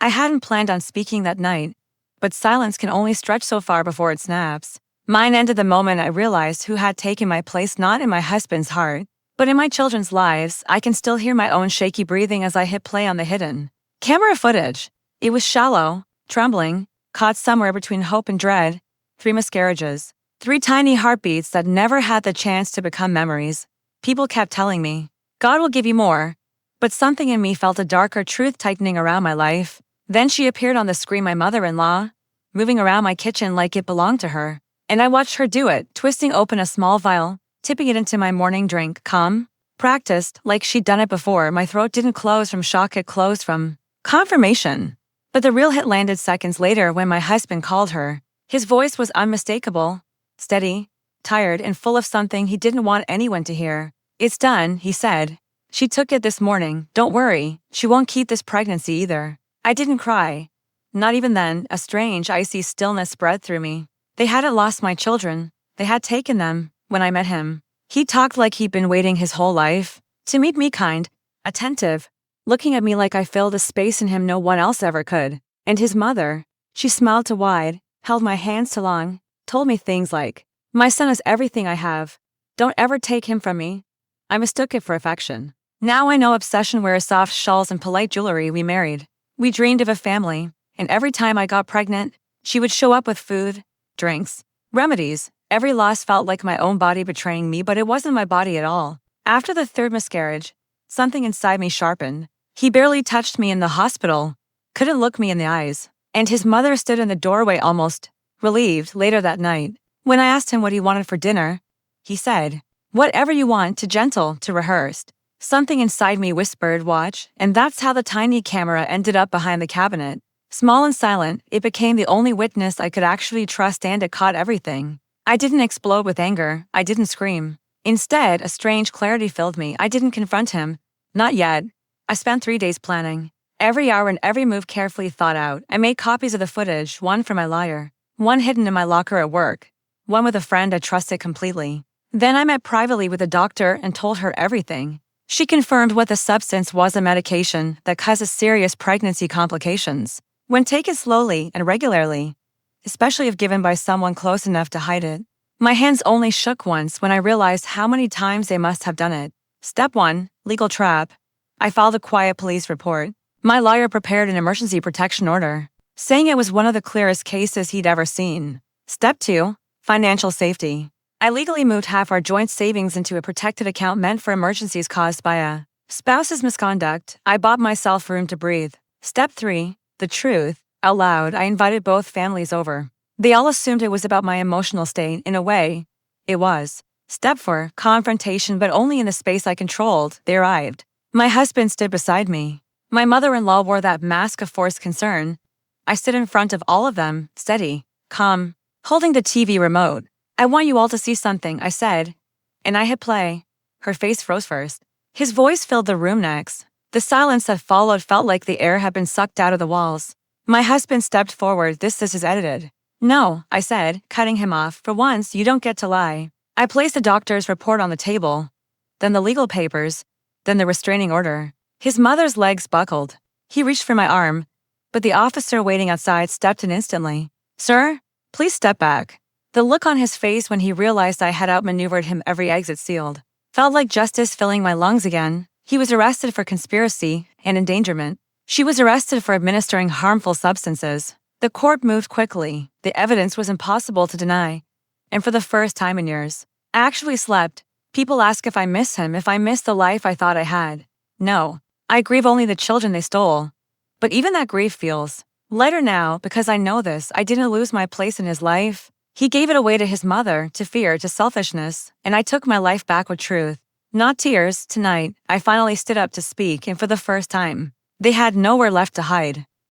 I hadn't planned on speaking that night, but silence can only stretch so far before it snaps. Mine ended the moment I realized who had taken my place, not in my husband's heart, but in my children's lives. I can still hear my own shaky breathing as I hit play on the hidden camera footage. It was shallow, trembling, caught somewhere between hope and dread. 3 miscarriages. 3 tiny heartbeats that never had the chance to become memories. People kept telling me, God will give you more. But something in me felt a darker truth tightening around my life. Then she appeared on the screen, my mother-in-law, moving around my kitchen like it belonged to her. And I watched her do it, twisting open a small vial, tipping it into my morning drink. Calm, practiced, like she'd done it before. My throat didn't close from shock, it closed from confirmation. But the real hit landed seconds later when my husband called her. His voice was unmistakable, steady, tired, and full of something he didn't want anyone to hear. It's done, he said. She took it this morning. Don't worry, she won't keep this pregnancy either. I didn't cry. Not even then. A strange, icy stillness spread through me. They hadn't lost my children. They had taken them. When I met him, he talked like he'd been waiting his whole life to meet me, kind, attentive, looking at me like I filled a space in him no one else ever could. And his mother, she smiled too wide, held my hands too long, told me things like, my son is everything I have. Don't ever take him from me. I mistook it for affection. Now I know obsession wears soft shawls and polite jewelry. We married. We dreamed of a family, and every time I got pregnant, she would show up with food, drinks, remedies. Every loss felt like my own body betraying me, but it wasn't my body at all. After the 3rd miscarriage, something inside me sharpened. He barely touched me in the hospital, couldn't look me in the eyes, and his mother stood in the doorway almost relieved. Later that night, when I asked him what he wanted for dinner, he said, whatever you want, too gentle, too rehearsed. Something inside me whispered, watch, and that's how the tiny camera ended up behind the cabinet. Small and silent, it became the only witness I could actually trust, and it caught everything. I didn't explode with anger, I didn't scream. Instead, a strange clarity filled me. I didn't confront him. Not yet. I spent 3 days planning. Every hour and every move carefully thought out. I made copies of the footage, one for my lawyer, one hidden in my locker at work, one with a friend I trusted completely. Then I met privately with a doctor and told her everything. She confirmed what the substance was, a medication that causes serious pregnancy complications when taken slowly and regularly, especially if given by someone close enough to hide it. My hands only shook once when I realized how many times they must have done it. Step 1, legal trap. I filed a quiet police report. My lawyer prepared an emergency protection order, saying it was one of the clearest cases he'd ever seen. Step 2, financial safety. I legally moved half our joint savings into a protected account meant for emergencies caused by a spouse's misconduct. I bought myself room to breathe. Step 3, the truth. Out loud, I invited both families over. They all assumed it was about my emotional state. In a way, it was. Step 4, confrontation, but only in the space I controlled. They arrived. My husband stood beside me. My mother-in-law wore that mask of forced concern. I stood in front of all of them, steady, calm, holding the TV remote. I want you all to see something, I said. And I hit play. Her face froze first. His voice filled the room next. The silence that followed felt like the air had been sucked out of the walls. My husband stepped forward. This is edited. No, I said, cutting him off. For once, you don't get to lie. I placed the doctor's report on the table, then the legal papers, then the restraining order. His mother's legs buckled. He reached for my arm, but the officer waiting outside stepped in instantly. Sir, please step back. The look on his face when he realized I had outmaneuvered him, every exit sealed, felt like justice filling my lungs again. He was arrested for conspiracy and endangerment. She was arrested for administering harmful substances. The court moved quickly. The evidence was impossible to deny. And for the first time in years, I actually slept. People ask if I miss him, if I miss the life I thought I had. No, I grieve only the children they stole. But even that grief feels lighter now because I know this. I didn't lose my place in his life. He gave it away to his mother, to fear, to selfishness, and I took my life back with truth. Not tears. Tonight, I finally stood up to speak, and for the first time, they had nowhere left to hide.